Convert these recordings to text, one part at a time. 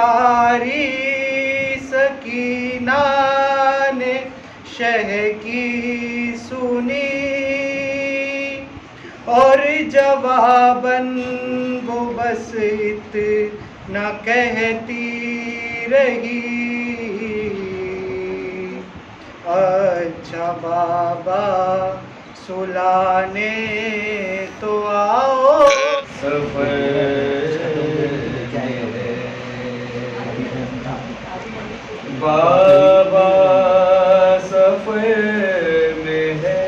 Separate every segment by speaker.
Speaker 1: پکاری سکینہ نے شہ کی سنی، اور جواباً وہ بس اتنا کہتی رہی، اچھا بابا سلانے تو آؤ
Speaker 2: سفر بابا سفر میں ہے،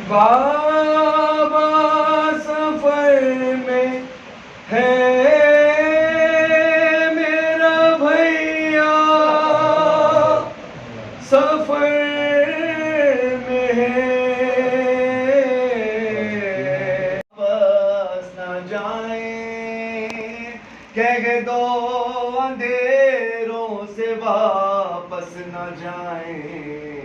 Speaker 2: بابا سفر میں ہے میرا بھیا، سفر میں ہے، واپس نہ جائیں، کہہ دو اندھیروں سے واپس نہ جائیں،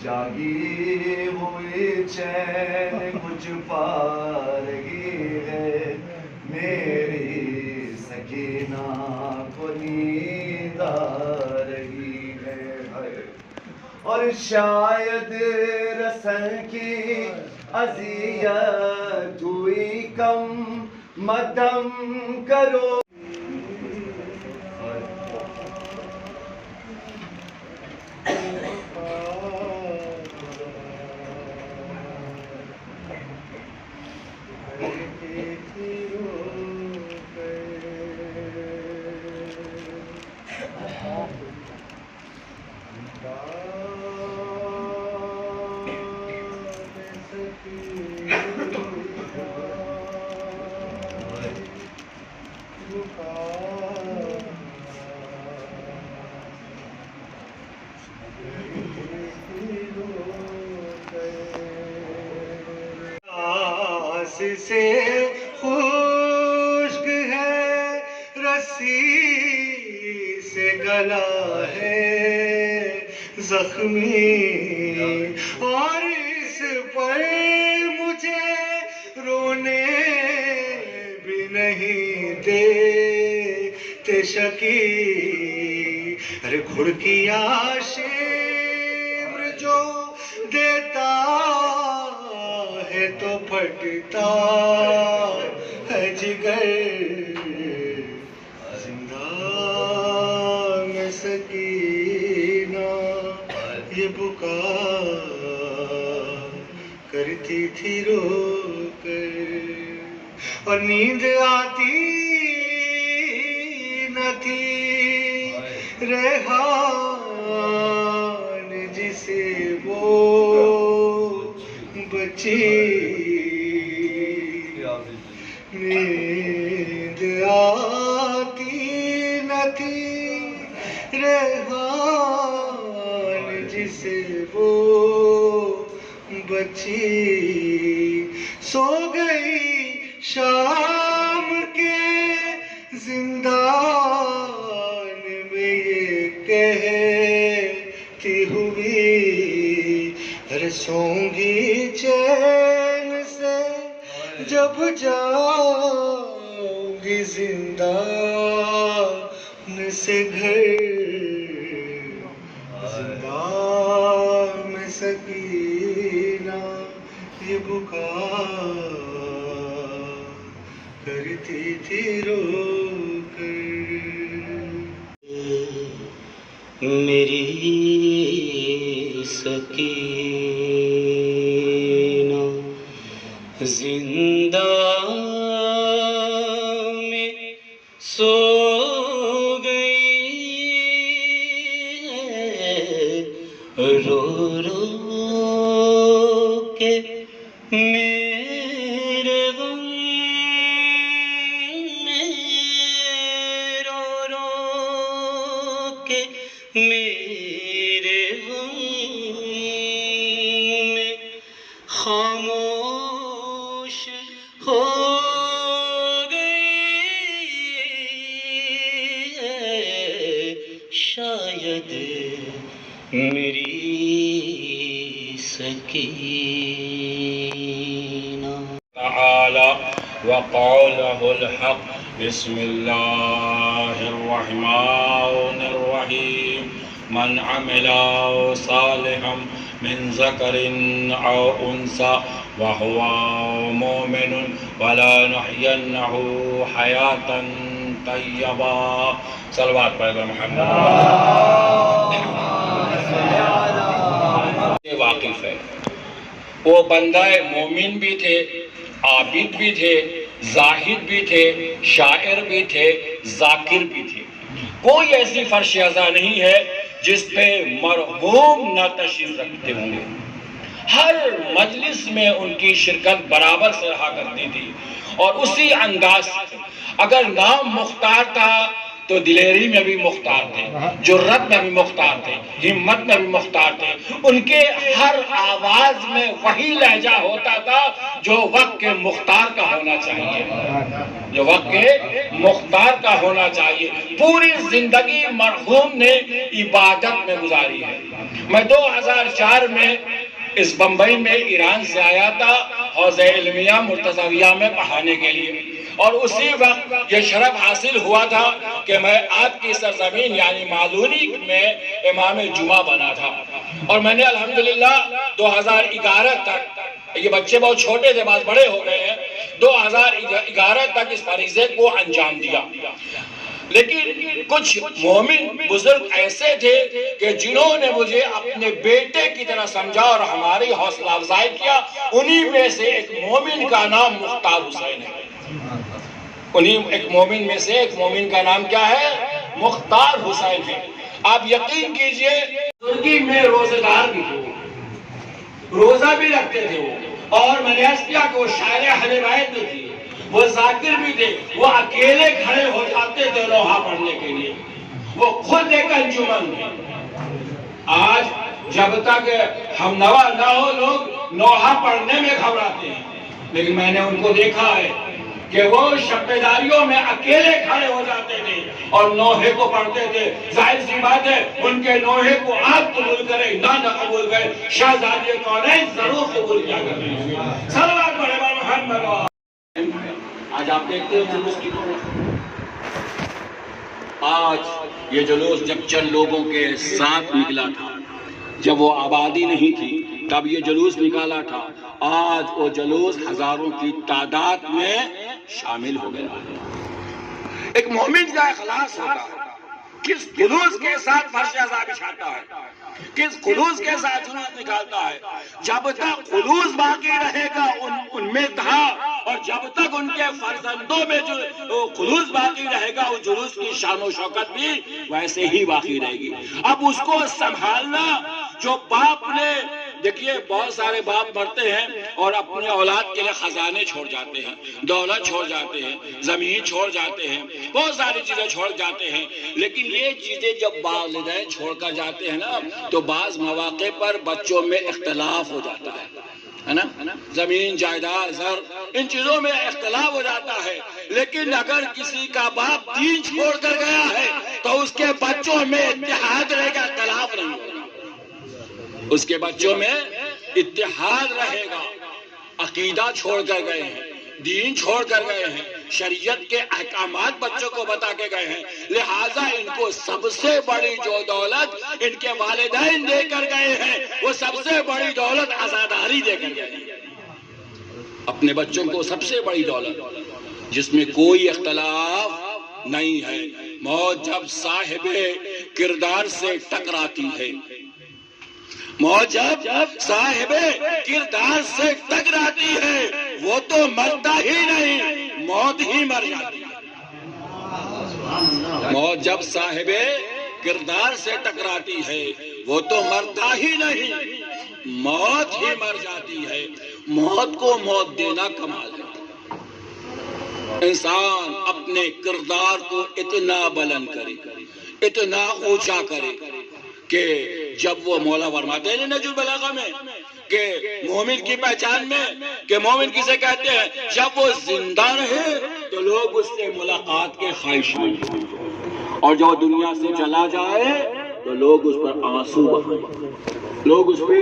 Speaker 2: جاگی ہوئی چین مجھ پا رہی ہے، میری سکینہ کو نیند آ رہی ہے، اور شاید رسل کی اذیت ہوئی کم، مدم کرو سے خشک ہے، رسی سے گلا ہے زخمی، اور اس پر مجھے رونے بھی نہیں دیتے شکی، ارے کھڑکیاں شمر جو دیتا ہے تو پھٹتا ہے جگر، زندہ میں سکینہ یہ بکا کرتی تھی رو کر، اور نیند آتی نہ تھی ریحان جسے وہ بچی، نیند آتی نہ تھی ریحان جسے وہ بچی، سو گئی شام کے زندان میں یہ کہتی ہوئی، ارے سوں گی چین سے جب جاؤں گی زندان سے گھر، زندان میں سکینہ یہ بکا کرتی تھی رو کر، میری سکینہ زندہ میں سو گئی ہے، رو رو کے میرے غم میں، رو رو کے میرے غم میں خاموش ہو گئی ہے شاید میری سکینہ،
Speaker 3: تعالى وقوله الحق بسم اللہ الرحمن الرحیم من عمل صالحا من ذکر او انثى وهو مؤمن ولنحيينه حیاة طیبہ. صلوات پڑھ محمد. واقف ہے. وہ بندہ مومن بھی تھے، عابد بھی تھے، زاہد بھی تھے، شاعر بھی تھے، ذاکر بھی تھے. کوئی ایسی فرش ازا نہیں ہے جس پہ مرحوم نہ تشریف رکھتے ہوں گے. ہر مجلس میں ان کی شرکت برابر سے رہا کرتی تھی اور اسی انداز سے. اگر نام مختار تھا تو دلیری میں بھی مختار تھے، جرت میں بھی مختار تھے، ہمت میں بھی مختار تھے. ان کے ہر آواز میں وہی لہجہ ہوتا تھا جو وقت کے مختار کا ہونا چاہیے، جو وقت کے مختار کا ہونا چاہیے. پوری زندگی مرحوم نے عبادت میں گزاری ہے. میں 2004 میں اس بمبئی میں ایران سے آیا تھا حوزہ علمیہ مرتضویہ میں پڑھانے کے لیے، اور اسی وقت یہ شرف حاصل ہوا تھا کہ میں آپ کی سرزمین یعنی مالونی میں امام جمعہ بنا تھا. اور میں نے الحمدللہ 2011 تک، یہ بچے بہت چھوٹے تھے، بعض بڑے ہو گئے ہیں، 2011 تک اس فریضے کو انجام دیا. لیکن کچھ مومن بزرگ ایسے تھے کہ جنہوں نے مجھے اپنے بیٹے کی طرح سمجھا اور ہماری حوصلہ افزائی کیا. انہی میں سے ایک مومن کا نام مختار حسین ہے. ایک مومن کا نام کیا ہے؟ مختار حسین ہے. آپ یقین کیجئے ترکی میں روزہ دار بھی تھے، روزہ بھی رکھتے تھے وہ، اور میں نے عرض کیا کہ وہ شاعر اہل بیت بھی تھے، وہ ذاکر بھی تھے. وہ اکیلے کھڑے ہو جاتے تھے لوحہ پڑھنے کے لیے. وہ خود ایک انجمن ہے. آج جب تک ہم نوا نہ ہو لوگ لوحہ پڑھنے میں گھبراتے ہیں، لیکن میں نے ان کو دیکھا ہے کہ وہ شبیداریوں میں اکیلے کھڑے ہو جاتے تھے اور نوحے کو پڑھتے تھے. ظاہر سی بات ہے ان کے نوحے کو آپ قبول کریں نہ قبول کریں، شہزادی کونین ضرور قبول کیا کریں. صلوات پڑھیں محمد. آج آپ دیکھتے ہیں جلوس کی طرف. آج یہ جلوس جب چند لوگوں کے ساتھ نکلا تھا، جب وہ آبادی نہیں تھی تب یہ جلوس نکالا تھا. آج وہ جلوس ہزاروں کی تعداد میں شامل ہو گیا. ایک مومن کا اخلاص ہوتا ہے، کس خلوص کے ساتھ فرش ازا بچھاتا ہے، کس خلوص کے ساتھ جلوس نکالتا ہے. جب تک خلوص باقی رہے گا ان میں تھا، اور جب تک ان کے فرزندوں میں جو خلوص باقی رہے گا اس جلوس کی شان و شوکت بھی ویسے ہی باقی رہے گی. اب اس کو سنبھالنا جو باپ نے، دیکھیے بہت سارے باپ مرتے ہیں اور اپنے اولاد کے لیے خزانے چھوڑ جاتے ہیں، دولت چھوڑ جاتے ہیں، زمین چھوڑ جاتے ہیں، بہت ساری چیزیں چھوڑ جاتے ہیں. لیکن یہ چیزیں جب والدین چھوڑ کر جاتے ہیں نا تو بعض مواقع پر بچوں میں اختلاف ہو جاتا ہے نا. زمین جائیداد زر ان چیزوں میں اختلاف ہو جاتا ہے. لیکن اگر کسی کا باپ دین چھوڑ کر گیا ہے تو اس کے بچوں میں اتحاد رہے گا، اختلاف نہیں ہوگا. اس کے بچوں میں اتحاد رہے گا. عقیدہ چھوڑ کر گئے ہیں، دین چھوڑ کر گئے ہیں، شریعت کے احکامات بچوں کو بتا کے گئے ہیں. لہٰذا ان کو سب سے بڑی جو دولت ان کے والدین دے کر گئے ہیں وہ سب سے بڑی دولت عزاداری دے کر گئے ہیں. اپنے بچوں کو سب سے بڑی دولت جس میں کوئی اختلاف نہیں ہے. موت جب صاحب کردار سے ٹکراتی ہے، موت جب صاحب کردار سے ٹکراتی ہے وہ تو مرتا ہی نہیں، موت ہی مر جاتی ہے. موت جب صاحب کردار سے ٹکراتی ہے وہ تو مرتا ہی نہیں، موت ہی مر جاتی ہے. موت کو موت دینا کمال ہے. انسان اپنے کردار کو اتنا بلند کرے، اتنا اونچا کرے کہ جب وہ مولا فرماتے ہیں نہج البلاغہ میں کہ مومن کی پہچان میں کہ مومن کسے کہتے ہیں، جب وہ زندہ رہے تو لوگ اس سے ملاقات کے خواہش میں، اور جب دنیا سے چلا جائے تو لوگ اس پر آنسو بہائیں، لوگ اس پہ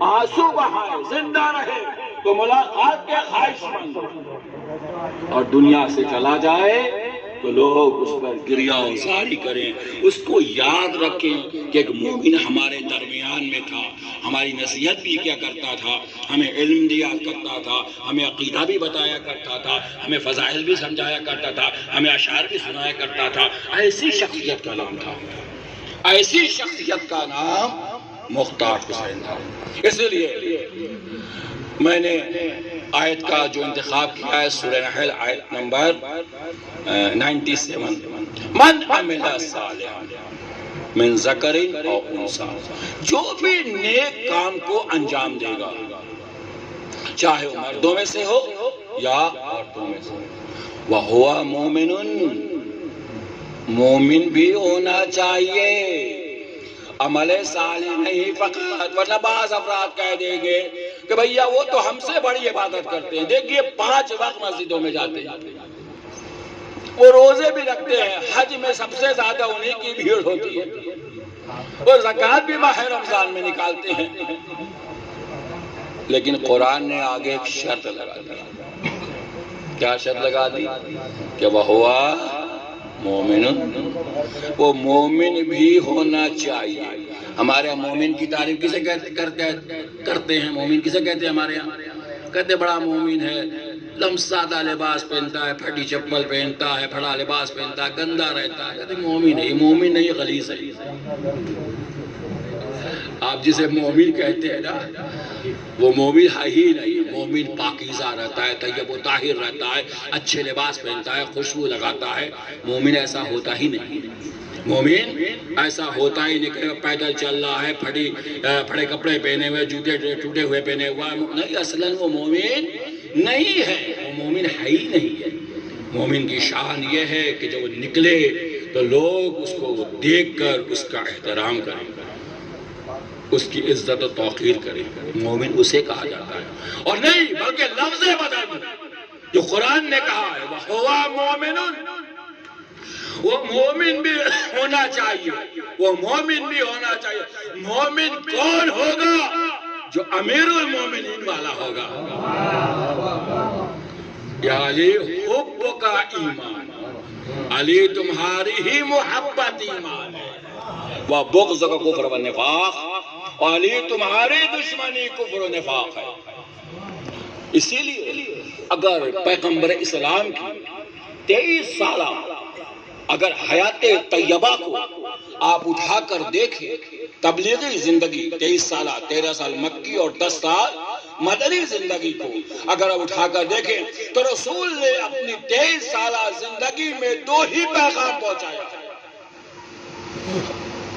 Speaker 3: آنسو بہائیں. زندہ رہے تو ملاقات کے خواہش مند، اور دنیا سے چلا جائے تو لوگ اس پر گریہ ازاری کریں، اس کو یاد رکھیں کہ ایک مومن ہمارے درمیان میں تھا، ہماری نصیحت بھی کیا کرتا تھا، ہمیں علم دیا کرتا تھا، ہمیں عقیدہ بھی بتایا کرتا تھا، ہمیں فضائل بھی سمجھایا کرتا تھا، ہمیں اشعار بھی سنایا کرتا تھا۔ ایسی شخصیت کا نام تھا، ایسی شخصیت کا نام مختار حسین تھا۔ اس لیے میں نے آیت کا جو انتخاب کیا ہے سورہ نحل آیت نمبر 97، من عمل صالحا من ذکر او انثی، جو بھی نیک کام کو انجام دے گا، چاہے وہ مردوں میں سے ہو یا عورتوں میں سے، وَهُوَ مُؤْمِنٌ، مومن بھی ہونا چاہیے، عمل صالح نہیں فقط، ورنہ بعض افراد کہہ دیں گے کہ بھئیہ وہ تو ہم سے بڑی عبادت کرتے ہیں، دیکھئے 5 وقت مسجدوں میں جاتے ہیں، وہ روزے بھی رکھتے ہیں، حج میں سب سے زیادہ انہیں کی بھیڑ ہوتی ہے، اور زکوٰۃ بھی ماہ رمضان میں نکالتے ہیں، لیکن قرآن نے آگے ایک شرط لگا دی۔ کیا شرط لگا دی؟ کہ وَهُوَ مومن، وہ مومن بھی ہونا چاہیے۔ ہمارے یہاں مومن کی تعریف کسے کرتے ہیں؟ مومن کسے کہتے ہیں ہمارے یہاں؟ کہتے بڑا مومن ہے، لمسادہ لباس پہنتا ہے، پھٹی چپل پہنتا ہے، پھڑا لباس پہنتا ہے، گندا رہتا ہے، کہتے مومن ہے۔ یہ مومن نہیں، غلیظ ہے۔ آپ جسے مومن کہتے ہیں نا، وہ مومن ہے ہی نہیں۔ مومن پاکیزہ رہتا ہے، طیب و طاہر رہتا ہے، اچھے لباس پہنتا ہے، خوشبو لگاتا ہے۔ مومن ایسا ہوتا ہی نہیں، مومن ایسا ہوتا ہی نہیں کہ پیدل چل رہا ہے، پھڑے کپڑے پہنے ہوئے، جوتے ٹوٹے ہوئے پہنے ہوا، نہیں، اصلاً وہ مومن نہیں ہے، وہ مومن ہے ہی نہیں ہے۔ مومن کی شان یہ ہے کہ جب وہ نکلے تو لوگ اس کو دیکھ کر اس کا احترام کریں، اس کی عزت و توقیر کرے، مومن اسے کہا جاتا ہے، اور نہیں بلکہ لفظ بدل جو قرآن نے کہا ہے، وَهُوَ مُؤْمِنٌ، وہ مومن بھی ہونا چاہیے، وہ مومن بھی ہونا چاہیے۔ مومن کون ہوگا؟ جو امیر المومنین والا ہوگا۔ یا علی حب کا ایمان، علی تمہاری ہی محبت ایمان ہے، وَبُغْضُ کا کفر و نفاق، علی تمہاری دشمنی کفر و نفاق ہے۔ اسی لیے اگر پیغمبر اسلام کی 23 سالہ اگر حیات طیبہ کو آپ اٹھا کر دیکھیں، تبلیغی زندگی 23 سالہ، 13 سال مکی اور 10 سال مدنی زندگی کو اگر آپ اٹھا کر دیکھیں تو رسول نے اپنی 23 سالہ زندگی میں 2 ہی پیغام پہنچایا۔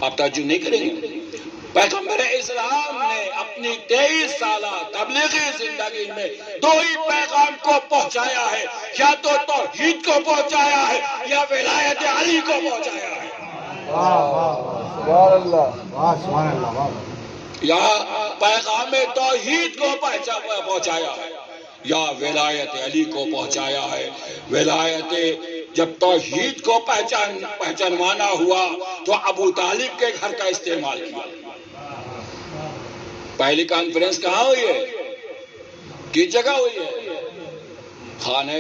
Speaker 3: آپ تعجب نہیں کریں گے، پیغمبر اسلام نے اپنی 23 سالہ تبلیغی زندگی میں 2 ہی پیغام کو پہنچایا ہے، یا تو توحید کو پہنچایا ہے یا ولایت علی کو پہنچایا ہے۔ یا پیغام توحید کو پہنچایا ہے یا ولایت علی کو پہنچایا ہے۔ ولایت جب توحید کو پہچانوانا ہوا تو ابو طالب کے گھر کا استعمال کیا۔ پہلی کانفرنس کہاں ہوئی ہے؟ کس جگہ ہوئی ہے؟ خانہ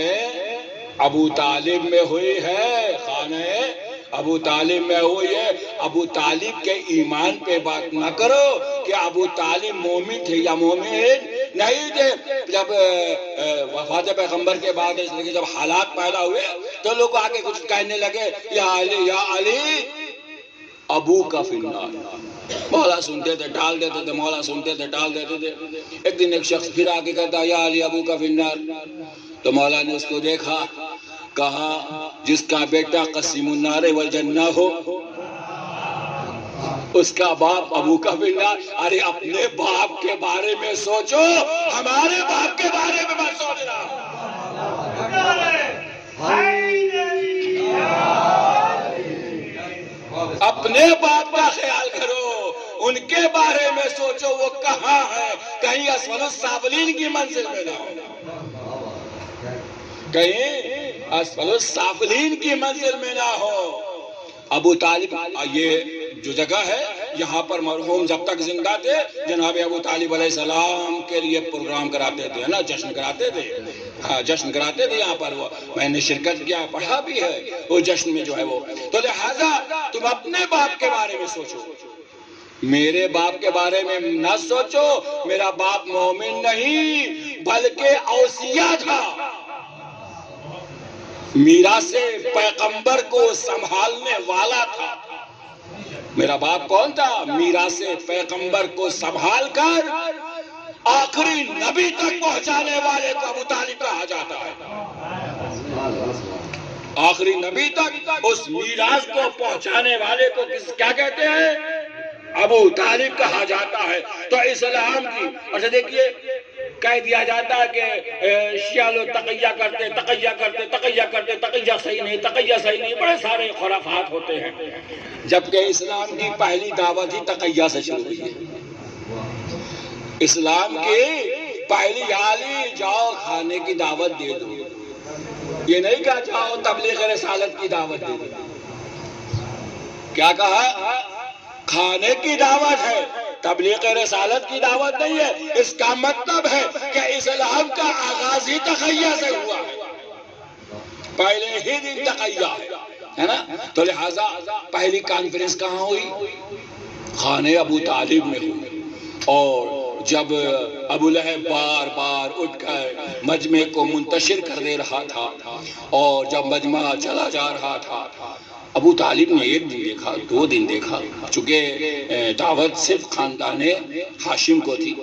Speaker 3: ابو طالب میں ہوئی ہے، خانہ ابو طالب میں ہوئی ہے۔ ابو طالب کے ایمان پہ بات نہ کرو کہ ابو طالب مومن تھے یا مومن نہیں تھے۔ جب وفات پیغمبر کے بعد جب حالات پیدا ہوئے تو لوگ آگے کچھ کہنے لگے، یا علی ابو کا فی النار۔ مولا سنتے تھے ڈال دیتے تھے، مولا سنتے تھے ڈال دیتے تھے۔ ایک دن ایک شخص پھر آگے کہتا، یا علی ابو کا فی النار۔ تو مولا نے اس کو دیکھا، کہا جس کا بیٹا قسیم النار والجنہ ہو اس کا باپ ابو کا فی النار۔ ارے اپنے باپ کے بارے میں سوچو، ہمارے باپ کے بارے میں مت سوچنا۔ اپنے باپ کا خیال کرو، ان کے بارے میں سوچو وہ کہاں ہے، کہیں اسفل السافلین کی منزل میں نہ ہو، کہیں اسفل السافلین کی منزل میں نہ ہو۔ ابو طالب، یہ جو جگہ ہے یہاں پر مرحوم جب تک زندہ تھے جناب ابو طالب علیہ السلام کے لیے پروگرام کراتے تھے نا، جشن کراتے تھے، ہاں جشن کراتے تھے یہاں پر وہ، میں نے شرکت کیا، پڑھا بھی ہے وہ جشن میں جو ہے وہ. تو لہذا تم اپنے باپ کے بارے میں سوچو، میرے باپ کے بارے میں نہ سوچو. میرا باپ مومن نہیں بلکہ اوصیہ تھا، میراث پیغمبر کو سنبھالنے والا تھا. میرا باپ کون تھا؟ میراث پیغمبر کو سنبھال کر آخری نبی تک پہنچانے والے کو ابو طالب کہا جاتا ہے. آخری نبی تک اس میراث کو پہنچانے والے کو کیا کہتے ہیں؟ ابو طالب کہا جاتا ہے. تو اسلام کی اچھا دیکھیے کہہ دیا جاتا ہے کہ شیعہ لوگ تقیہ کرتے، تقیہ صحیح نہیں، بڑے سارے خرافات ہوتے ہیں. جبکہ اسلام کی پہلی دعوت ہی تقیہ سے شروع ہوئی ہے. اسلام کی پہلی عالی جاؤ کھانے کی دعوت دے دو، یہ نہیں کہا جاؤ تبلیغ رسالت کی دعوت دے دو. کیا کہا؟ کھانے کی دعوت ہے، تبلیغ رسالت کی دعوت نہیں ہے. اس کا مطلب ہے کہ اسلام کا آغاز ہی تقیہ سے ہوا ہے، پہلے ہی دن تقیہ ہے نا. تو لہذا پہلی کانفرنس کہاں ہوئی؟ خانے ابو طالب میں ہوئی. اور جب ابو لہب بار بار اٹھ کر مجمع کو منتشر کر دے رہا تھا اور جب مجمع چلا جا رہا تھا، ابو طالب نے ایک دن دیکھا، 2 دن دیکھا، چونکہ دعوت صرف خاندان ہاشم کو تھی،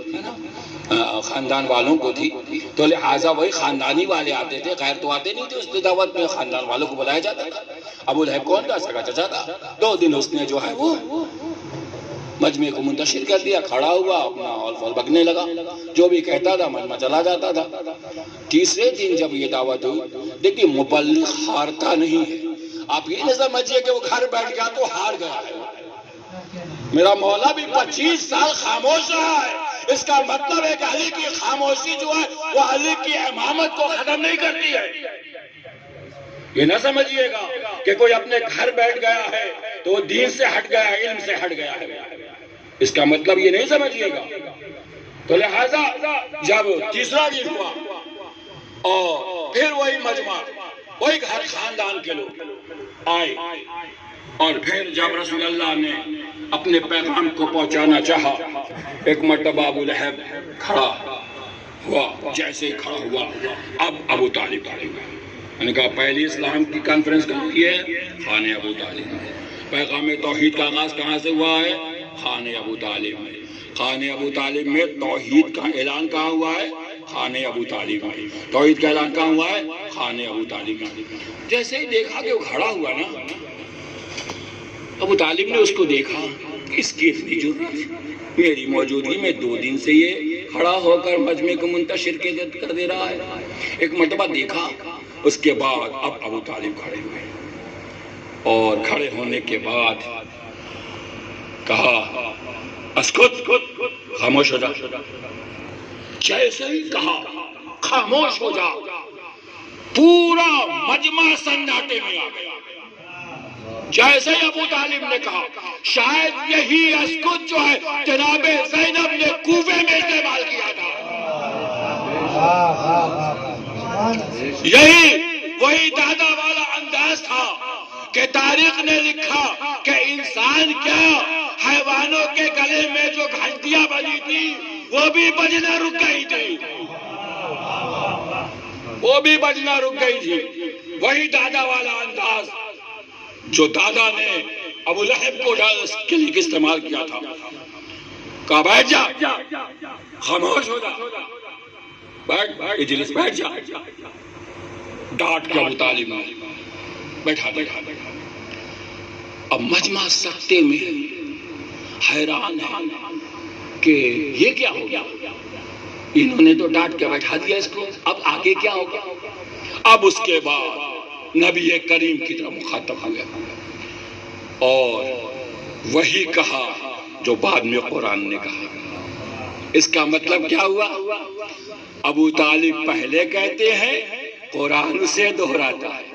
Speaker 3: خاندان والوں کو تھی، تو لہٰذا وہی خاندانی والے آتے تھے، غیر تو آتے نہیں تھے. اس دعوت میں خاندان والوں کو بلایا جاتا تھا. ابو لہب کون تھا؟ سگا چچا تھا. 2 دن اس نے جو ہے وہ مجمع کو منتشر کر دیا، کھڑا ہوا، اپنا ہال فال بکنے لگا، جو بھی کہتا تھا مجمع چلا جاتا تھا. تیسرے دن جب یہ دعوت ہوئی، دیکھیے مبلغ ہارتا نہیں ہے. آپ یہ نہ سمجھیے کہ وہ گھر بیٹھ گیا تو ہار گیا ہے. میرا مولا بھی 25 سال خاموش رہا ہے. اس کا مطلب ہے کہ علی کی خاموشی جو ہے وہ علی کی امامت کو ختم نہیں کرتی ہے. یہ نہ سمجھیے گا کہ کوئی اپنے گھر بیٹھ گیا ہے تو وہ دین سے ہٹ گیا ہے، علم سے ہٹ گیا ہے. اس کا مطلب یہ نہیں سمجھیے گا. تو لہذا جب تیسرا دن ہوا اور پھر وہی مجمع، وہی گھر خاندان کے لوگ آئے، اور پھر جب رسول اللہ نے اپنے پیغام کو پہنچانا چاہا، ایک مرتبہ ابو لہب کھڑا ہوا. جیسے ہی کھڑا ہوا اب ابو طالب میں نے کہا پہلی اسلام کی کانفرنس کہاں ہوئی ہے؟ خانے ابو طالب. پیغام توحید کا آغاز کہاں سے ہوا ہے؟ خانے ابو طالب میں. خانے ابو طالب میں توحید کا اعلان کہاں ہوا ہے؟ خانے ابو طالب میں. توحید کا اعلان کہاں ہوا ہے؟ خانے ابو طالب میں. جیسے ہی دیکھا کہ وہ کھڑا ہوا نا، ابو طالب نے اس کو دیکھا، اس کی اتنی جرأت، میری موجودگی میں 2 دن سے یہ کھڑا ہو کر مجمع کو منتشر کر دے رہا ہے. ایک مرتبہ دیکھا، اس کے بعد اب ابو طالب کھڑے ہوئے، اور کھڑے ہونے کے بعد کہا اسکت، خاموش ہو جا. جیسے ہی کہا خاموش ہو جا، پورا مجمع سناٹے میں آ گیا. جیسے ہی ابو طالب نے کہا، شاید یہی اسکت جو ہے جناب زینب نے کوفے میں استعمال کیا تھا. یہی وہی دادا والا انداز تھا کہ تاریخ نے لکھا کہ انسان کیا، حیوانوں کے گلے میں جو گھنٹیاں بجی تھی وہ بھی بجنا رک گئی تھی، وہ بھی بجنا رک گئی تھی. وہی دادا والا انداز جو دادا نے ابو لہب کو کے لیے استعمال کیا تھا. کہا بیٹھ جا، خاموش ہو جا، بیٹھ، اجلس بیٹھ جا. ڈانٹ کے ابو طالب نے بیٹھا. اب مجمع سکتے میں حیران ہے کہ یہ کیا ہو گیا، انہوں نے تو ڈانٹ کے بیٹھا دیا اس کو، اب آگے کیا ہوگا. اب اس کے بعد نبی کریم کی طرف مخاطب ہو گیا اور وہی کہا جو بعد میں قرآن نے کہا. اس کا مطلب کیا ہوا؟ ابو طالب پہلے کہتے ہیں، قرآن سے دہراتا ہے.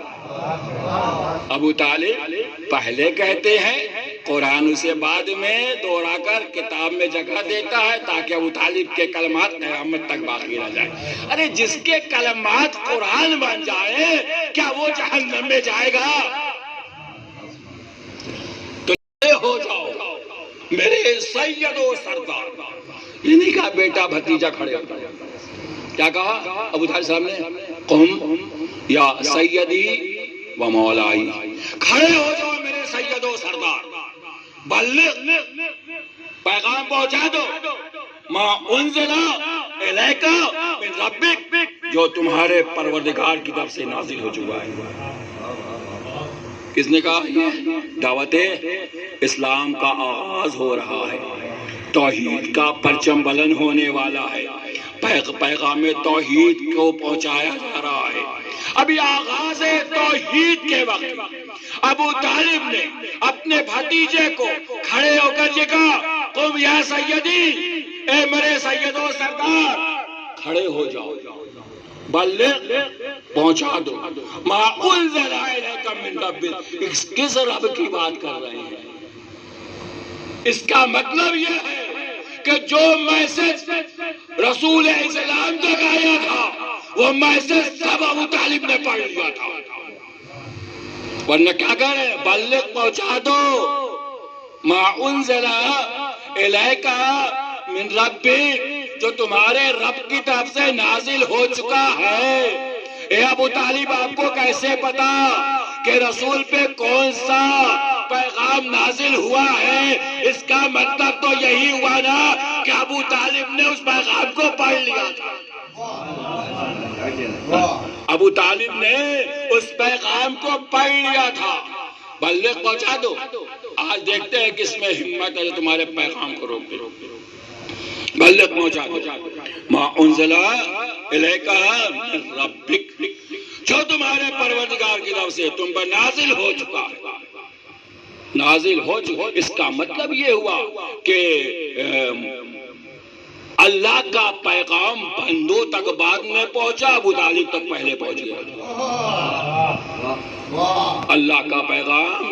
Speaker 3: ابو طالب پہلے کہتے ہیں، قرآن اسے بعد میں دوہرا کر کتاب میں جگہ دیتا ہے تاکہ ابو طالب کے کلمات قیامت تک باقی رہ جائے۔ ارے جس کے کلمات قرآن بن جائے کیا وہ جہنم میں جائے گا؟ تو ہو جاؤ میرے سید و سردار، انہی کا بیٹا بھتیجا کھڑے ہو۔ کیا کہا ابو طالب صاحب نے؟ قم یا سیدی و مولائی، کھڑے ہو جاؤ میرے سید و سردار، بلغ پیغام پہنچا دو، ما انزل الیک من ربک، جو تمہارے پروردگار کی طرف سے نازل ہو چکا ہے۔ کس نے کہا؟ دعوت اسلام کا آغاز ہو رہا ہے، توحید کا پرچم بلند ہونے والا ہے، پیغام توحید کو پہنچایا جا رہا ہے۔ ابھی آغاز توحید کے وقت ابو طالب نے اپنے بھتیجے کو کھڑے ہو کر یہ کہا، قم یا سیدی، اے میرے سید و سردار، کھڑے ہو جاؤ، بلغ پہنچا دو، ما انزل الیک من ربک۔ کس رب کی بات کر رہے ہیں؟ اس کا مطلب یہ ہے کہ جو میسج رسول اسلام تک آیا تھا وہ میسج سب ابو طالب نے پڑھ لیا تھا، ورنہ کیا کہہ رہے ہیں؟ بلغ پہنچا دو، ما انزل الیک من ربک، جو تمہارے رب کی طرف سے نازل ہو چکا ہے۔ اے ابو طالب، آپ کو کیسے پتا کہ رسول پہ کون سا پیغام نازل ہوا ہے؟ اس کا مطلب تو یہی ہوا نا کہ ابو طالب نے اس پیغام کو پڑھ لیا تھا، ابو طالب نے اس پیغام کو پڑھ لیا تھا۔ بلغ پہنچا دو، آج دیکھتے ہیں کس میں ہمت ہے جو تمہارے پیغام کو روک دے۔ بلغ پہنچا دو، ما انزل الیک من ربک، جو تمہارے پروردگار کی طرف سے تم پر نازل ہو چکا ہے، نازل ہو چکا۔ اس کا مطلب یہ ہوا کہ اللہ کا پیغام بندوں تک بعد میں پہنچا، ابو طالب تک پہلے پہنچ گیا۔ اللہ کا پیغام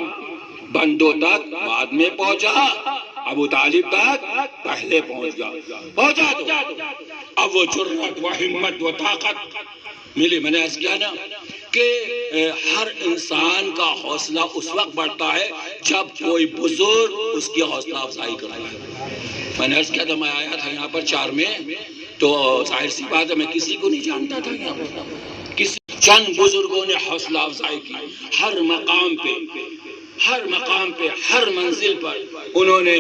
Speaker 3: بندوں تک بعد میں پہنچا، ابو طالب تک پہلے پہنچ گیا۔ پہنچا دو، اب وہ جرأت و ہمت و طاقت ملی۔ میں نے عرض کیا نا کہ ہر انسان کا حوصلہ اس وقت بڑھتا ہے جب کوئی بزرگ اس کی حوصلہ افزائی کرتا ہے۔ میں نے عرض کیا تھا، میں آیا تھا یہاں پر 4 میں، تو ظاہر سی بات ہے میں کسی کو نہیں جانتا تھا یہاں پر، چند بزرگوں نے حوصلہ افزائی کی، ہر مقام پہ، ہر منزل پر انہوں نے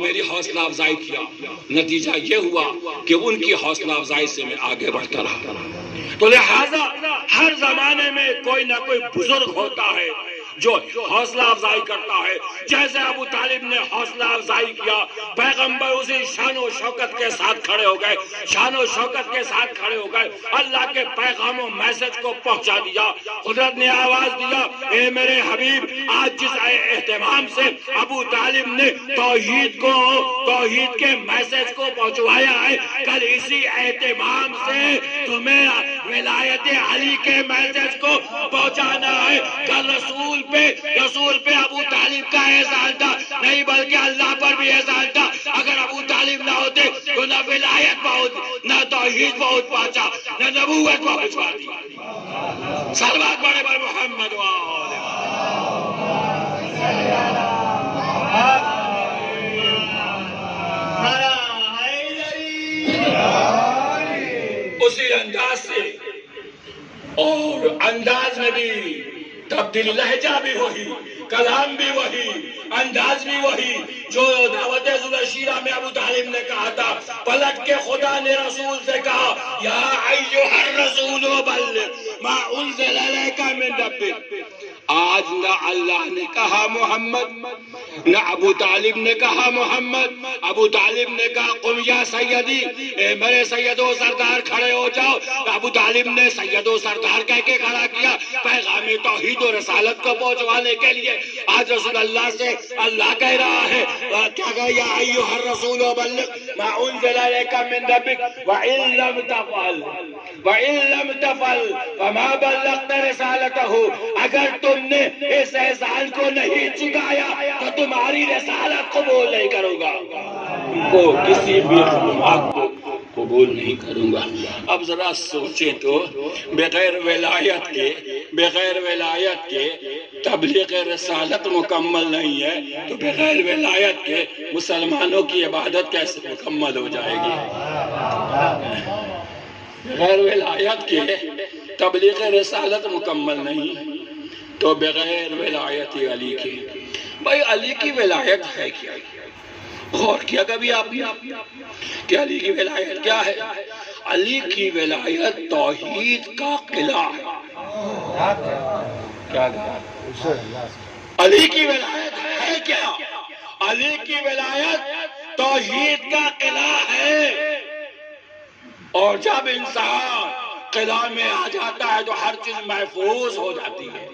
Speaker 3: میری حوصلہ افزائی کیا۔ نتیجہ یہ ہوا کہ ان کی حوصلہ افزائی سے میں آگے بڑھتا رہا۔ تو لہذا ہر زمانے میں کوئی نہ کوئی بزرگ ہوتا ہے جو حوصلہ افزائی کرتا ہے۔ جیسے ابو طالب نے حوصلہ افزائی کیا، پیغمبر اسی شان و شوکت کے ساتھ کھڑے ہو گئے، شان و شوکت کے ساتھ کھڑے ہو گئے، اللہ کے پیغام و میسج کو پہنچا دیا۔ قدرت نے آواز دیا، اے میرے حبیب، آج جس اہتمام سے ابو طالب نے توحید کے میسج کو پہنچوایا ہے، کل اسی اہتمام سے تمہیں ولایت علی کے میسج کو پہنچانا ہے۔ کل رسول پہ ابو طالب کا احسان تھا، نہیں بلکہ اللہ پر بھی احسان تھا۔ اگر ابو طالب نہ ہوتے تو نہ ولایت پہنچ، نہ توحید پہنچ پاتا، نہ نبوت پہنچ پاتی۔ صلوات پڑھے پر محمد اسی انداز سے اور انداز میں بھی تبدیلی، لہجہ بھی وہی، کلام بھی وہی، انداز بھی وہی جو دعوت ذوالشیرہ میں ابو طالب نے کہا تھا۔ پلٹ کے خدا نے رسول سے کہا، یا ایھا الرسول بلغ ما انزل الیک من ربک۔ آج نہ اللہ نے کہا محمد، نہ ابو طالب نے کہا محمد۔ ابو طالب نے کہا قم یا سیدی، اے میرے سید و سردار کھڑے ہو جاؤ۔ ابو طالب نے سید و سردار کہہ کے کھڑا کیا پیغام توحید و رسالت کو پہنچوانے کے لیے۔ آج رسول اللہ سے اللہ کہہ رہا ہے کیا کہا یا ایھا الرسول بلغ ما انزل الیک من ربک وان لم تفعل فما بلغت رسالته، اگر تم نے اس احسان کو نہیں چکایا تو تمہاری رسالت قبول نہیں کروں گا، کو کسی بھی بات کو قبول نہیں کروں گا۔ اب ذرا سوچیں تو بغیر ولایت کے تبلیغ رسالت مکمل نہیں ہے تو بغیر ولایت کے مسلمانوں کی عبادت کیسے مکمل ہو جائے گی؟ بغیر ولایت کے تبلیغ رسالت مکمل نہیں تو بغیر ولایت علی کے، بھائی علی کی ولایت ہے کیا؟ غور کیا کبھی آپ نے کہ علی کی ولایت کیا ہے؟ علی کی ولایت توحید کا قلعہ ہے۔ کیا علی کی ولایت ہے کیا؟ علی کی ولایت توحید کا قلعہ ہے، اور جب انسان قلعہ میں آ جاتا ہے تو ہر چیز محفوظ ہو جاتی ہے۔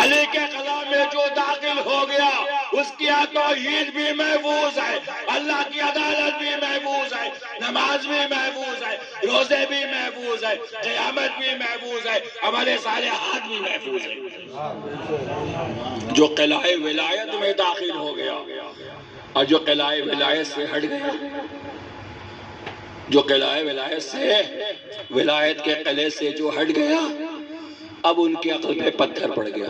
Speaker 3: علی کے قلعہ میں جو داخل ہو گیا اس کی توحید بھی محفوظ ہے، اللہ کی عدالت بھی محفوظ ہے، نماز بھی محفوظ ہے، روزے بھی محفوظ ہے، قیامت بھی محفوظ ہے، عمل صالحات بھی محفوظ ہے۔ جو قلعہ ولایت میں داخل ہو گیا اور جو قلعہ ولایت سے ہٹ گیا، جو قلعہ ولایت کے قلعے سے جو ہٹ گیا، اب ان کی عقل پہ پتھر پڑ گیا۔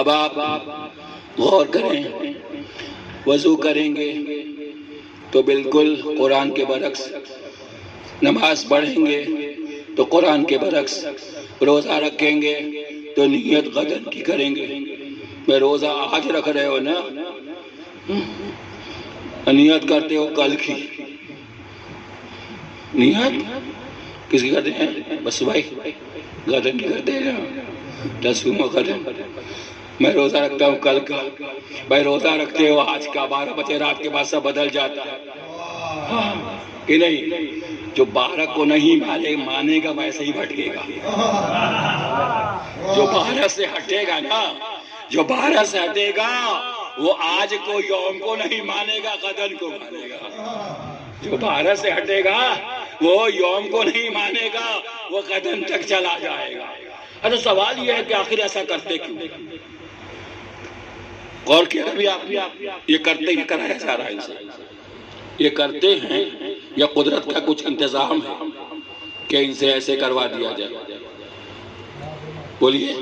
Speaker 3: اب آپ غور کریں، وضو کریں گے تو بالکل قرآن کے برعکس، نماز پڑھیں گے تو قرآن کے برعکس، روزہ رکھیں گے تو نیت غدن کی کریں گے۔ میں روزہ آج رکھ رہے ہو نا، نیت کرتے ہو کل کی، نیت کس کی کرتے ہیں؟ بس بھائی غدن کی کرتے ہیں، رسوم غدن۔ میں روزہ رکھتا ہوں کل کا، بھائی روزہ رکھتے ہو آج کا، 12 بجے رات کے بعد سب بدل جاتا ہے کہ نہیں؟ جو 12 کو نہیں مانے گا ویسے ہی بھٹکے گا، جو 12 سے ہٹے گا نا، جو 12 سے ہٹے گا وہ آج کو یوم کو نہیں مانے گا، غدن کو مانے گا۔ جو 12 سے ہٹے گا وہ یوم کو نہیں مانے گا، وہ غدن تک چلا جائے گا۔ اچھا سوال یہ ہے کہ آخر ایسا کرتے کیوں؟ غور کیا ابھی آپ یہ کرتے ہی کرایا جا رہا ہے انسان، یہ کرتے ہیں یا قدرت کا کچھ انتظام ہے کہ ان سے ایسے کروا دیا جائے؟ بولیے،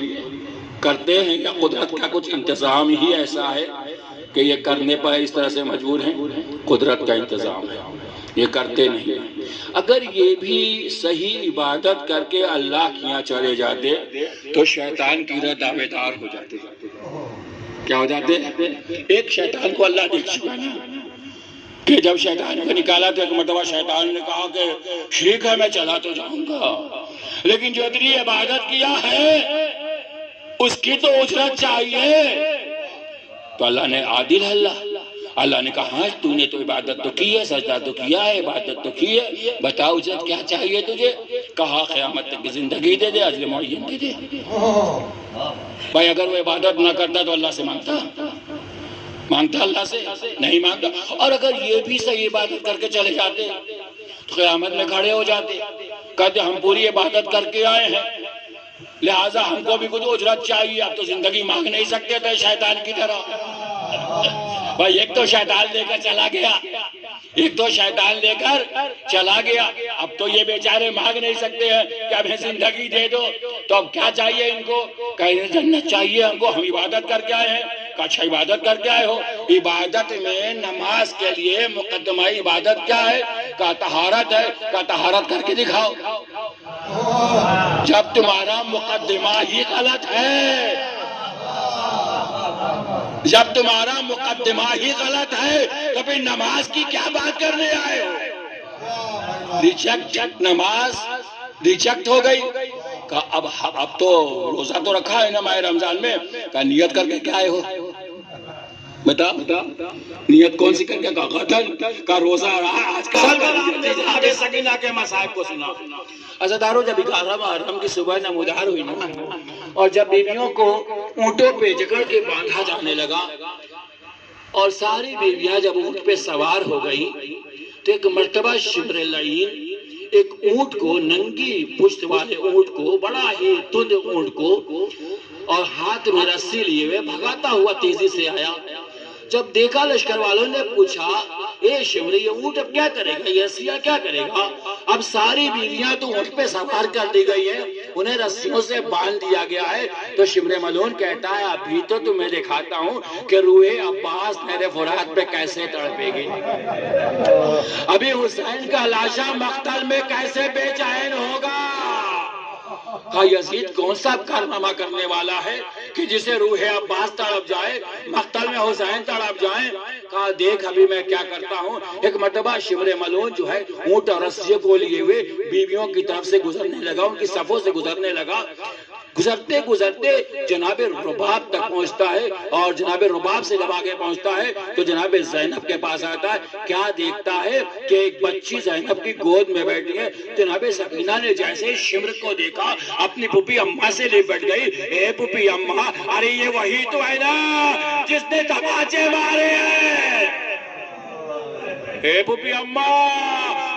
Speaker 3: کرتے ہیں یا قدرت کا کچھ انتظام ہی ایسا ہے کہ یہ کرنے پر اس طرح سے مجبور ہیں؟ قدرت کا انتظام ہے، یہ کرتے نہیں۔ اگر یہ بھی صحیح عبادت کر کے اللہ کے یہاں چلے جاتے تو شیطان کی دعوے دار ہو جاتے۔ کیا ہو جاتے؟ ایک شیطان کو اللہ دیکھ چکا نا کہ جب شیطان کو نکالا تو ایک مرتبہ شیطان نے کہا کہ ٹھیک ہے میں چلا تو جاؤں گا، لیکن جو اتنی عبادت کیا ہے اس کی تو اجرت چاہیے۔ تو اللہ نے عادل ہے، اللہ نے کہا ہاں تو نے تو عبادت تو کی ہے، سجدہ تو کیا ہے، عبادت تو کی ہے، بتا اجرت کیا چاہیے تجھے؟ کہا قیامت تک کی زندگی دے دے، اجر معین دے دے۔ بھائی اگر وہ عبادت نہ کرتا تو اللہ سے مانگتا اللہ سے نہیں مانگتا۔ اور اگر یہ بھی صحیح عبادت کر کے چلے جاتے تو قیامت میں کھڑے ہو جاتے، کہتے ہم پوری عبادت کر کے آئے ہیں لہٰذا ہم کو بھی کچھ اجرت چاہیے، اب تو زندگی مانگ نہیں سکتے تھے شیطان کی طرح۔ بھائی ایک تو شیطان لے کر چلا گیا، اب تو یہ بیچارے مانگ نہیں سکتے ہیں کہ ہمیں زندگی دے دو، تو اب کیا چاہیے ان کو؟ کہیں جنت چاہیے ہم کو، ہم عبادت کر کے آئے ہیں۔ اچھا عبادت کر کے آئے ہو، عبادت میں نماز کے لیے مقدمہ عبادت کیا ہے؟ کہ طہارت ہے، کہ طہارت کر کے دکھاؤ۔ جب تمہارا مقدمہ ہی غلط ہے، جب تمہارا مقدمہ ہی غلط ہے تو پھر نماز کی کیا بات کرنے آئے ہو؟ نماز ریجیکٹ ہو گئی، کہا اب تو روزہ تو رکھا ہے نا ماہ رمضان میں، کہا نیت کر کے کیا آئے ہو؟ بتا نیت کون سی کر کے؟ کہا غدن کا روزہ رہا آج کا سکینہ کے مصائب کو سنا۔ عزادارو جب 11 محرم کی صبح نمودار ہوئی نا اور جب بیویوں کو اونٹوں پہ جکڑ کے باندھا جانے لگا اور ساری بیویاں جب اونٹ پہ سوار ہو گئی تو ایک مرتبہ شمر لعین ایک اونٹ کو، ننگی پشت والے اونٹ کو، بڑا ہی تند اونٹ کو، اور ہاتھ میں رسی لیے ہوئے بھگاتا ہوا تیزی سے آیا۔ جب دیکھا لشکر والوں نے پوچھا، اے شمر یہ اونٹ اب کیا کرے گا، یہ رسیاں کیا کرے گا؟ اب ساری بیویاں تو اونٹ پہ سوار کر دی گئی ہیں، انہیں رسیوں سے باندھ دیا گیا ہے۔ تو شمر ملعون کہتا ہے ابھی تو تمہیں دکھاتا ہوں کہ روح عباس میرے فرات پہ کیسے تڑپے گی، ابھی حسین کا لاشا مقتل میں کیسے بے چین ہوگا۔ کہا یزید کون سا کارنامہ کرنے والا ہے کہ جسے روح عباس تڑپ جائے، مقتل میں حسین تڑپ جائیں؟ کہا دیکھ ابھی میں کیا کرتا ہوں۔ ایک مرتبہ شمر ملعون جو ہے اونٹ اور رسیوں کو لیے ہوئے بیویوں کی طرف سے گزرنے لگا، ان کی صفوں سے گزرنے لگا۔ گزرتے گزرتے جناب رباب تک پہنچتا ہے، اور جناب رباب سے جب آگے پہنچتا ہے تو جناب زینب کے پاس آتا ہے۔ کیا دیکھتا ہے کہ ایک بچی زینب کی گود میں بیٹھی ہے۔ جناب سکینہ نے جیسے شمر کو دیکھا اپنی پھوپھی اماں سے لپٹ گئی، اے پھوپھی اماں، ارے یہ وہی تو ہے نا جس نے تماچے مارے ہیں، اے پھوپھی اماں،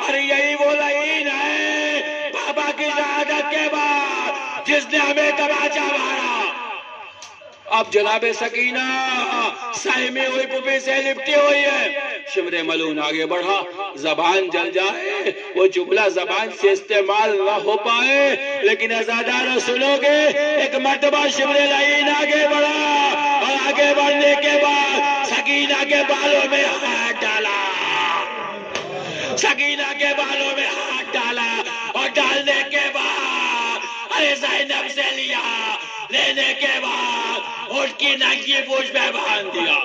Speaker 3: ارے یہی وہ لعین ہے بابا کی شہادت کے بعد جس نے ہمیں تماچا مارا۔ اب جناب سکینہ سہمی ہوئی پھوپھی سے لپٹی ہوئی ہے۔ شمر ملعون آگے بڑھا، زبان جل جائے، وہ جملہ زبان سے استعمال نہ ہو پائے، لیکن عزادارو سنو گے، ایک مرتبہ شمر لعین آگے بڑھا، اور آگے بڑھنے کے بعد سکینہ کے بالوں میں ہاتھ ڈالا، سکینہ کے بالوں میں ہاتھ ڈالا، اور ڈالنے کے بعد ارے زینب سے لیا، لینے کے بعد اس کی ننگی پوچھ میں باندھ دیا۔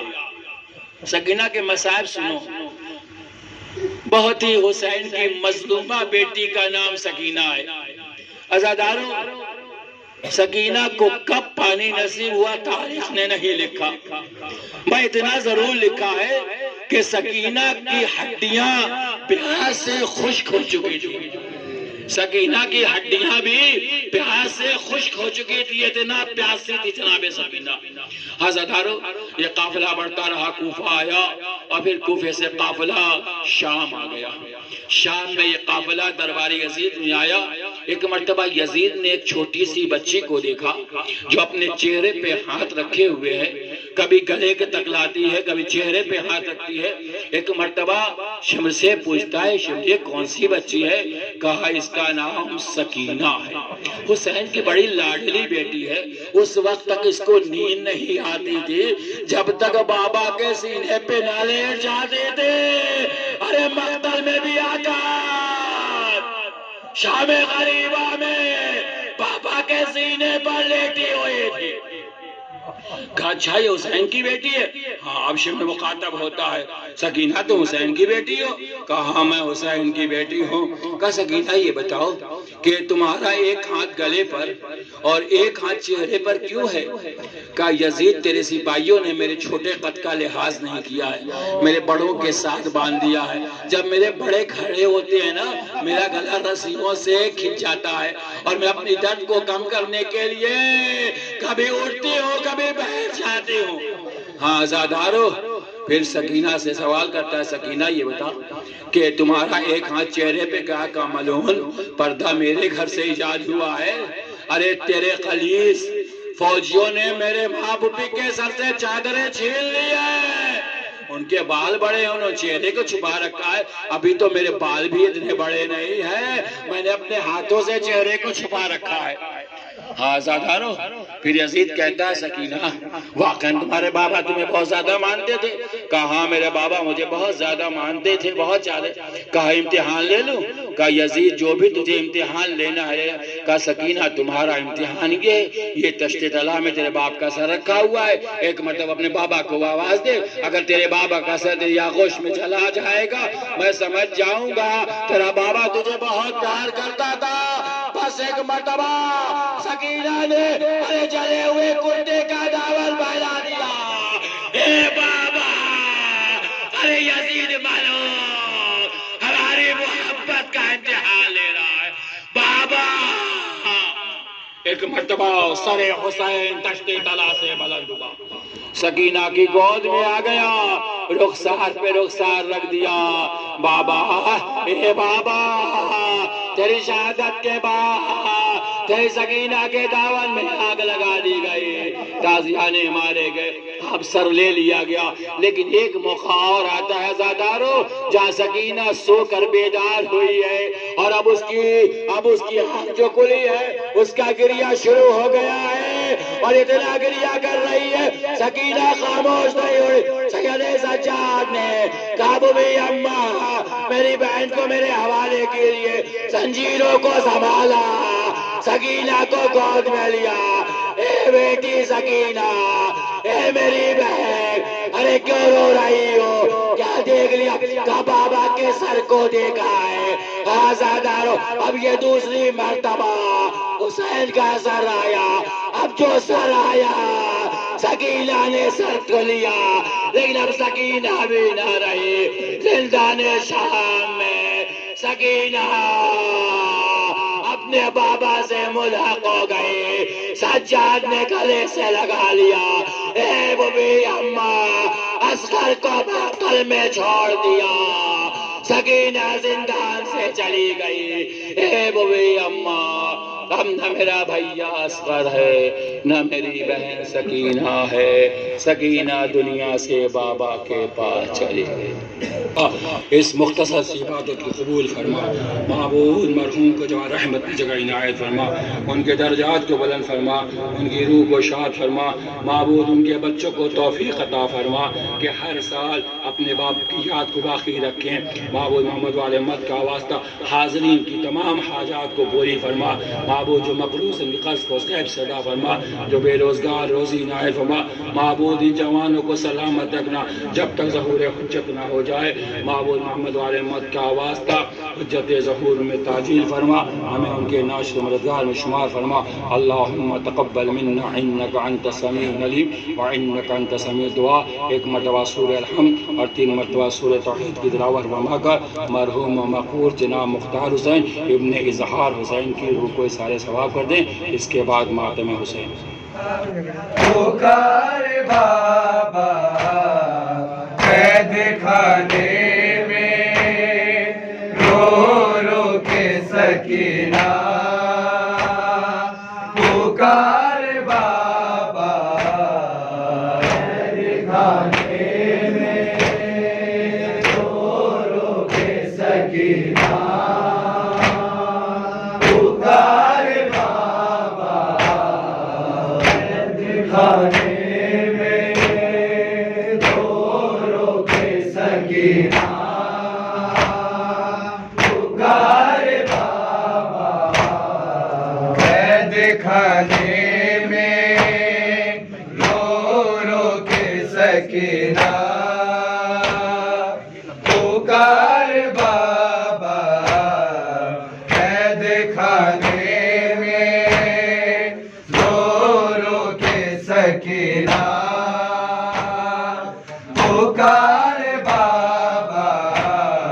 Speaker 3: سکینہ کے مصائب سنو، بہت ہی حسین کی مظلومہ بیٹی کا نام سکینہ ہے۔ عزاداروں، سکینہ کو کب پانی نصیب ہوا تاریخ نے نہیں لکھا، میں اتنا ضرور لکھا ہے کہ سکینہ کی ہڈیاں پیاس سے خشک ہو چکی تھی، سکینہ کی ہڈیاں بھی پیاس سے خشک ہو چکی تھی، اتنا پیاسی تھی جناب سکینہ۔ عزادارو، یہ قافلہ بڑھتا رہا، کوفہ آیا، اور پھر کوفے سے قافلہ شام آ گیا۔ شام میں یہ قافلہ درباری یزید میں آیا۔ ایک مرتبہ یزید نے ایک چھوٹی سی بچی کو دیکھا جو اپنے چہرے پہ ہاتھ رکھے ہوئے ہے، کبھی گلے کے تک لاتی ہے، کبھی چہرے پہ ہاتھ رکھتی ہے۔ ایک مرتبہ شمر سے پوچھتا ہے شمر یہ کون سی بچی ہے؟ کہا اس کا نام سکینہ ہے، حسین کی بڑی لاڈلی بیٹی ہے۔ اس وقت تک اس کو نیند نہیں آتی تھی جب تک بابا کے سینے پہ نہ لیٹ جاتے تھے۔ ارے مقتل میں بھی آتا، شام غریبہ میں بابا کے سینے پر لیٹی ہوئی تھی۔ کہا اچھا یہ حسین کی بیٹی ہے؟ ہاں، اب شمر مخاطب ہوتا ہے، سکینہ تو حسین کی بیٹی ہو؟ کہا ہاں میں حسین کی بیٹی ہوں۔ کہا سکینہ یہ بتاؤ کہ تمہارا ایک ہاتھ گلے پر اور ایک ہاتھ چہرے پر کیوں ہے؟ کہا یزید تیرے سپاہیوں نے میرے چھوٹے قد کا لحاظ نہیں کیا ہے، میرے بڑوں کے ساتھ باندھ دیا ہے۔ جب میرے بڑے کھڑے ہوتے ہیں نا میرا گلا رسیوں سے کھنچ جاتا ہے، اور میں اپنی درد کو کم کرنے کے لیے کبھی اٹھتی ہوں کبھی بیٹھ جاتی ہوں۔ ہاں عزادارو، پھر سکینہ سے سوال کرتا ہے سکینہ یہ بتا کہ تمہارا ایک ہاتھ چہرے پہ کیا کا ملعون پردہ میرے گھر سے ایجاد ہوا ہے؟ ارے تیرے خلیص فوجیوں نے میرے ماں پھوپھی کے سر سے چادریں چھین لی ہے، ان کے بال بڑے ہیں، انہوں نے چہرے کو چھپا رکھا ہے، ابھی تو میرے بال بھی اتنے بڑے نہیں ہیں، میں نے اپنے ہاتھوں سے چہرے کو چھپا رکھا ہے۔ ہاں عزادارو، پھر یزید کہتا ہے سکینہ واقعاً تمہارے بابا تمہیں بہت زیادہ مانتے تھے؟ کہا ہاں میرے بابا مجھے بہت زیادہ مانتے تھے، بہت زیادہ۔ کہا امتحان لے لوں؟ کہا یزید جو بھی تجھے امتحان لینا ہے۔ کہا سکینہ تمہارا امتحان یہ تشت طلح میں تیرے باپ کا سر رکھا ہوا ہے، ایک مرتبہ اپنے بابا کو آواز دے، اگر تیرے بابا کا سر تیری آغوش میں چلا جائے گا میں سمجھ جاؤں گا تیرا بابا تجھے بہت پیار کرتا تھا۔ بس ایک مرتبہ سکینہ نے ارے جلے ہوئے کنڈے کا داور پھیلا دیا، اے بابا ارے یزید ملعون ہماری محبت کا امتحان لے رہا ہے۔ بابا ایک مرتبہ سر حسین تشتی تلا سے بلند ہوا، سکینہ کی گود میں آ گیا، رخسار پہ رخسار رکھ دیا. بابا اے بابا، تیری شہادت کے بعد تیری سکینہ کے دامن میں آگ لگا دی گئی، تازیانے مارے گئے، اب سر لے لیا گیا. لیکن ایک موقع اور آتا ہے زادارو، جہاں سکینہ سو کر بیدار ہوئی ہے اور اب اس کی آنکھ جو کھلی ہے اس کا گریہ شروع ہو گیا ہے، اور اتنا گریہ کر رہی ہے سکینہ خاموش نہیں ہوئی. سید سجاد نے کہا بوبی اماں میری بہن کو میرے حوالے کے لیے زنجیروں کو سنبھالا، سکینہ کو گود میں لیا. اے بیٹی سکینہ، اے میری بہن، ارے کیوں رو رہی ہو؟ کیا دیکھ لیا؟ کہا بابا کے سر کو دیکھا ہے. آزادارو، اب یہ دوسری مرتبہ حسین کا سر آیا. اب جو سر آیا سکینہ نے سر کو لیا، لیکن اب سکینہ بھی نہ رہی. زندان شام میں سکینہ اپنے بابا سے ملحق ہو گئی. سجاد نے گلے سے لگا لیا. اے بوبی اماں، اصغر کو باطل میں چھوڑ دیا. سکینہ زندان سے چلی گئی. اے بوبی اماں، اب نہ میرا بھیا اصغر ہے، نہ میری بہن سکینہ ہے. سکینہ دنیا سے بابا کے پاس چلی گئی. اس مختصر سی عبادت کو قبول فرما. معبود مرحوم کو جہاں رحمت کی جگہ عنایت فرما، ان کے درجات کو بلند فرما، ان کی روح کو شاد فرما. معبود ان کے بچوں کو توفیق عطا فرما کہ ہر سال اپنے باپ کی یاد کو باقی رکھیں. معبود محمد والے مت کا واسطہ حاضرین کی تمام حاجات کو پوری فرما. معبود جو مقروض ان کی قرض کو غیب سے ادا فرما، جو بے روزگار روزی عنایت فرما. معبود ان جوانوں کو سلامت رکھنا جب تک ظہور حجت نہ ہو جائے. معبود محمد والے مت کا واسطہ حجت ظہور میں تعجیل فرما، ہمیں ان کے ناشر مددگار میں شمار فرما. اللہم تقبل منا انک انت السمیع العلیم وانک انت سمیع الدعاء. ایک مرتبہ سورہ الحمد اور 3 مرتبہ سورہ توحید کی تلاوت فرما کر مرحوم و مقبول جناب مختار حسین ابن اظہار حسین کی روح کو سارے ثواب کر دیں. اس کے بعد ماتم حسین.
Speaker 1: پکار بابا قید خانے میں رو رو کے سکینہ، پکار بابا قید خانے میں رو رو کے سکینہ، پکار بابا قید خانے میں رو رو کے سکینہ، پکار بابا قید خانے میں رو رو کے سکینہ، پکار بابا قید خانے